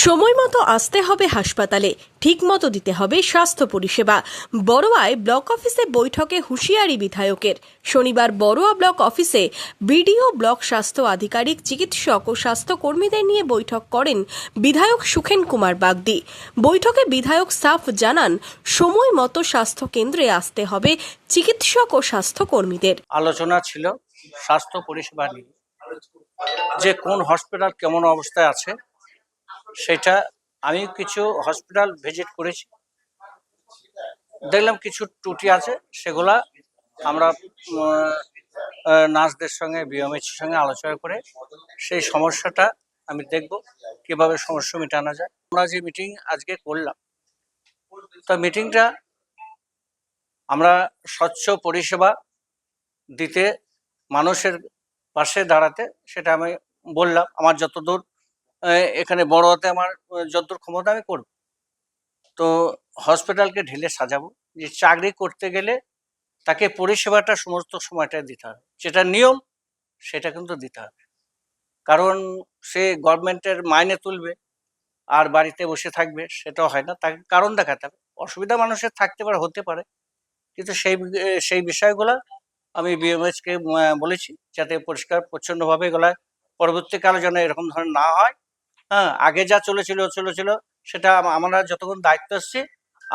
সময় মতো আসতে হবে হাসপাতালে, ঠিক মতো দিতে হবে স্বাস্থ্য পরিষেবা। বড়োয়ায় ব্লক অফিসে বৈঠকে হুঁশিয়ারি বিধায়কের। শনিবার বড়োয়া ব্লক অফিসে বিডিও, ব্লক স্বাস্থ্য আধিকারিক, চিকিৎসক ও স্বাস্থ্যকর্মীদের নিয়ে বৈঠক করেন বিধায়ক সুখেন কুমার বাগদি। বৈঠকে বিধায়ক সাফ জানান, সময় মতো স্বাস্থ্য কেন্দ্রে আসতে হবে চিকিৎসক ও স্বাস্থ্যকর্মীদের। আলোচনা ছিল স্বাস্থ্য পরিষেবা নিয়ে, যে কোন হসপিটাল কেমন অবস্থায় আছে সেটা। আমি কিছু হসপিটাল ভিজিট করেছি, দেখলাম কিছু ত্রুটি আছে, সেগুলা আমরা নার্সদের সঙ্গে, বিএমএইচের সঙ্গে আলোচনা করে সেই সমস্যাটা আমি দেখব কিভাবে সমস্যা মেটানো যায়। আমরা যে মিটিং আজকে করলাম, তো মিটিংটা আমরা স্বচ্ছ পরিষেবা দিতে, মানুষের পাশে দাঁড়াতে, সেটা আমি বললাম। আমার যতদূর এখানে বড়োয়াতে আমার যতদূর ক্ষমতা আমি করব। তো হসপিটালকে ঢেলে সাজাবো, যে চাকরি করতে গেলে তাকে পরিষেবাটা সমস্ত সময়টায় দিতে হবে, যেটা নিয়ম সেটা কিন্তু দিতে হবে। কারণ সে গভর্নমেন্টের মাইনে তুলবে আর বাড়িতে বসে থাকবে, সেটাও হয় না। তাকে কারণ দেখাতে হবে। অসুবিধা মানুষের থাকতে পারে, হতে পারে, কিন্তু সেই বিষয়গুলো আমি বিএমএইচকে বলেছি, যাতে পরিষ্কার পরিচ্ছন্নভাবে এগুলা পরবর্তীকালে যেন এরকম ধরনের না হয়। হ্যাঁ, আগে যা চলেছিল সেটা আমরা যতক্ষণ দায়িত্ব আসছি,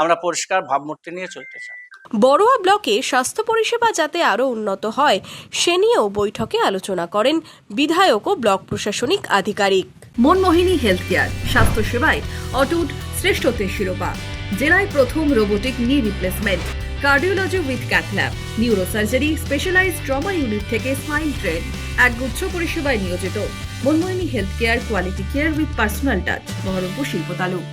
আমরা পরিষ্কার ভাবমূর্তি নিয়ে চলতে চাই। বড়োয়া ব্লকে স্বাস্থ্য পরিষেবা যাতে আরও উন্নত হয় সে নিয়েও বৈঠকে আলোচনা করেন বিধায়ক ও ব্লক প্রশাসনিক আধিকারিক। মনমোহিনী হেলথ কেয়ার, স্বাস্থ্য সেবায় অটুট শ্রেষ্ঠত্বের শিরোপা। জেলায় প্রথম robotic knee replacement, cardiology with cath lab, neurosurgery, specialised trauma unit থেকে স্মাইল ট্রেন, একগুচ্ছ পরিষেবায় নিয়োজিত। Manmohini health care, quality care with personal touch, Baharampur শিল্প তালুক।